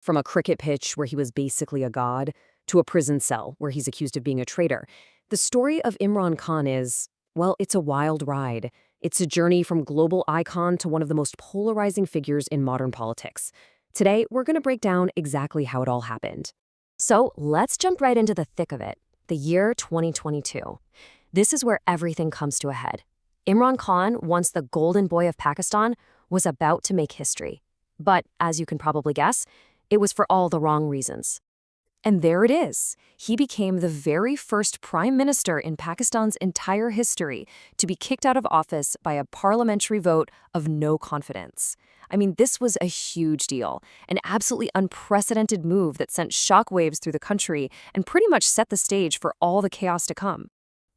From a cricket pitch where he was basically a god to a prison cell where he's accused of being a traitor. The story of Imran Khan is, well, it's a wild ride. It's a journey from global icon to one of the most polarizing figures in modern politics. Today, we're going to break down exactly how it all happened. So let's jump right into the thick of it, the year 2022. This is where everything comes to a head. Imran Khan, once the golden boy of Pakistan, was about to make history. But, as you can probably guess, it was for all the wrong reasons. And there it is. He became the very first prime minister in Pakistan's entire history to be kicked out of office by a parliamentary vote of no confidence. I mean, this was a huge deal, an absolutely unprecedented move that sent shockwaves through the country and pretty much set the stage for all the chaos to come.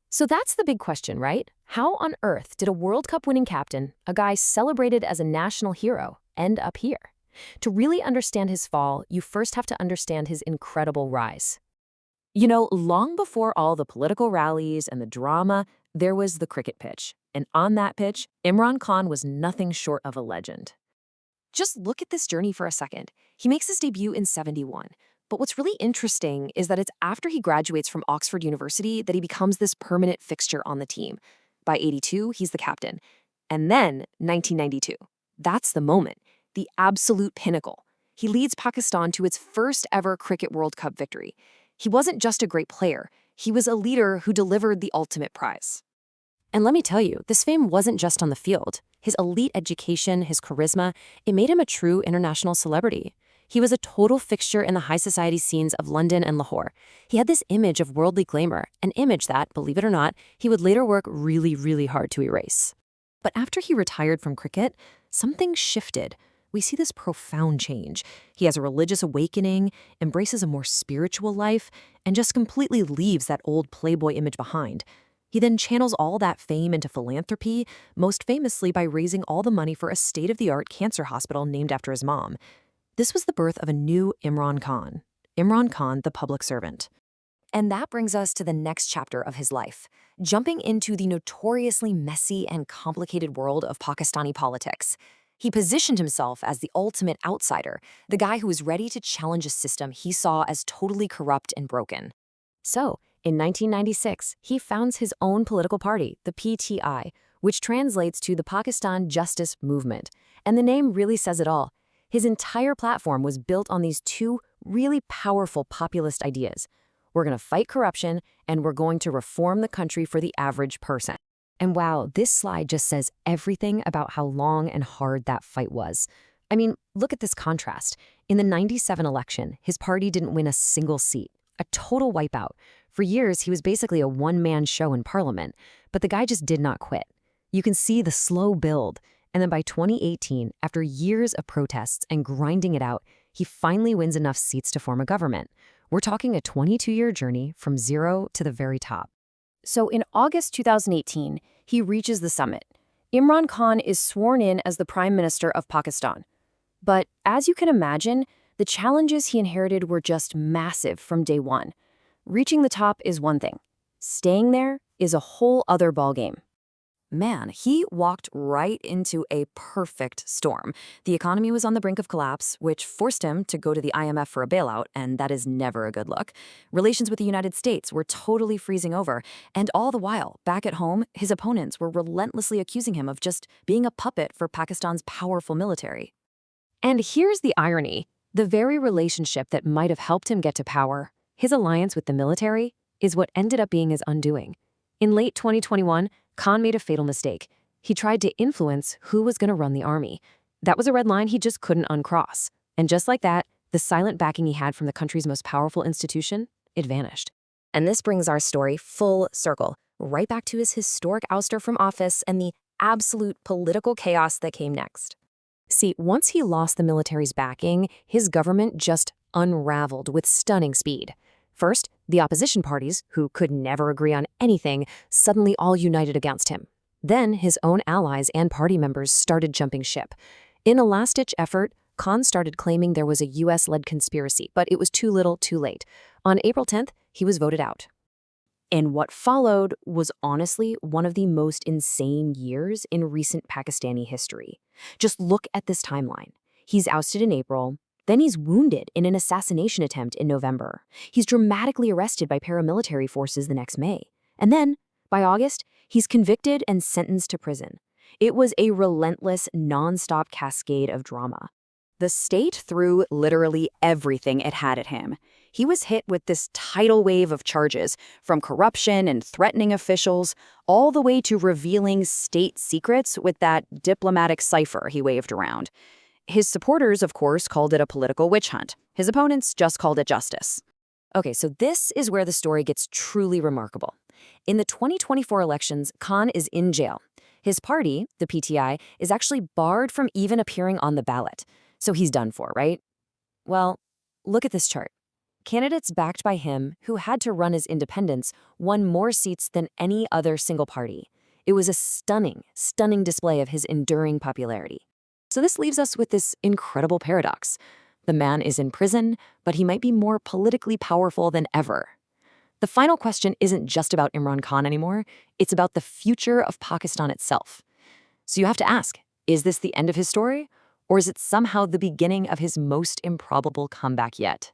So that's the big question, right? How on earth did a World Cup winning captain, a guy celebrated as a national hero, end up here? To really understand his fall, you first have to understand his incredible rise. You know, long before all the political rallies and the drama, there was the cricket pitch. And on that pitch, Imran Khan was nothing short of a legend. Just look at this journey for a second. He makes his debut in '71. But what's really interesting is that it's after he graduates from Oxford University that he becomes this permanent fixture on the team. By '82, he's the captain. And then, 1992. That's the moment. The absolute pinnacle. He leads Pakistan to its first ever Cricket World Cup victory. He wasn't just a great player, he was a leader who delivered the ultimate prize. And let me tell you, this fame wasn't just on the field. His elite education, his charisma, it made him a true international celebrity. He was a total fixture in the high society scenes of London and Lahore. He had this image of worldly glamour, an image that, believe it or not, he would later work really, really hard to erase. But after he retired from cricket, something shifted. We see this profound change. He has a religious awakening, embraces a more spiritual life, and just completely leaves that old playboy image behind. He then channels all that fame into philanthropy, most famously by raising all the money for a state-of-the-art cancer hospital named after his mom. This was the birth of a new Imran Khan the public servant. And that brings us to the next chapter of his life, jumping into the notoriously messy and complicated world of Pakistani politics. He positioned himself as the ultimate outsider, the guy who was ready to challenge a system he saw as totally corrupt and broken. So, in 1996, he founds his own political party, the PTI, which translates to the Pakistan Justice Movement. And the name really says it all. His entire platform was built on these two really powerful populist ideas. We're going to fight corruption, and we're going to reform the country for the average person. And wow, this slide just says everything about how long and hard that fight was. I mean, look at this contrast. In the '97 election, his party didn't win a single seat, a total wipeout. For years, he was basically a one-man show in parliament, but the guy just did not quit. You can see the slow build. And then by 2018, after years of protests and grinding it out, he finally wins enough seats to form a government. We're talking a 22-year journey from zero to the very top. So in August 2018, he reaches the summit. Imran Khan is sworn in as the Prime Minister of Pakistan. But as you can imagine, the challenges he inherited were just massive from day one. Reaching the top is one thing. Staying there is a whole other ballgame. Man, he walked right into a perfect storm. The economy was on the brink of collapse, which forced him to go to the IMF for a bailout, and that is never a good look. Relations with the United States were totally freezing over, and all the while, back at home, his opponents were relentlessly accusing him of just being a puppet for Pakistan's powerful military. And here's the irony. The very relationship that might have helped him get to power, his alliance with the military, is what ended up being his undoing. In late 2021, Khan made a fatal mistake. He tried to influence who was going to run the army. That was a red line he just couldn't uncross. And just like that, the silent backing he had from the country's most powerful institution, it vanished. And this brings our story full circle, right back to his historic ouster from office and the absolute political chaos that came next. See, once he lost the military's backing, his government just unraveled with stunning speed. First, the opposition parties, who could never agree on anything, suddenly all united against him. Then his own allies and party members started jumping ship. In a last-ditch effort, Khan started claiming there was a US-led conspiracy, but it was too little, too late. On April 10th, he was voted out. And what followed was honestly one of the most insane years in recent Pakistani history. Just look at this timeline. He's ousted in April. Then he's wounded in an assassination attempt in November. He's dramatically arrested by paramilitary forces the next May. And then, by August, he's convicted and sentenced to prison. It was a relentless, non-stop cascade of drama. The state threw literally everything it had at him. He was hit with this tidal wave of charges, from corruption and threatening officials, all the way to revealing state secrets with that diplomatic cipher he waved around. His supporters, of course, called it a political witch hunt. His opponents just called it justice. Okay, so this is where the story gets truly remarkable. In the 2024 elections, Khan is in jail. His party, the PTI, is actually barred from even appearing on the ballot. So he's done for, right? Well, look at this chart. Candidates backed by him, who had to run as independents, won more seats than any other single party. It was a stunning, stunning display of his enduring popularity. So this leaves us with this incredible paradox. The man is in prison, but he might be more politically powerful than ever. The final question isn't just about Imran Khan anymore. It's about the future of Pakistan itself. So you have to ask, is this the end of his story? Or is it somehow the beginning of his most improbable comeback yet?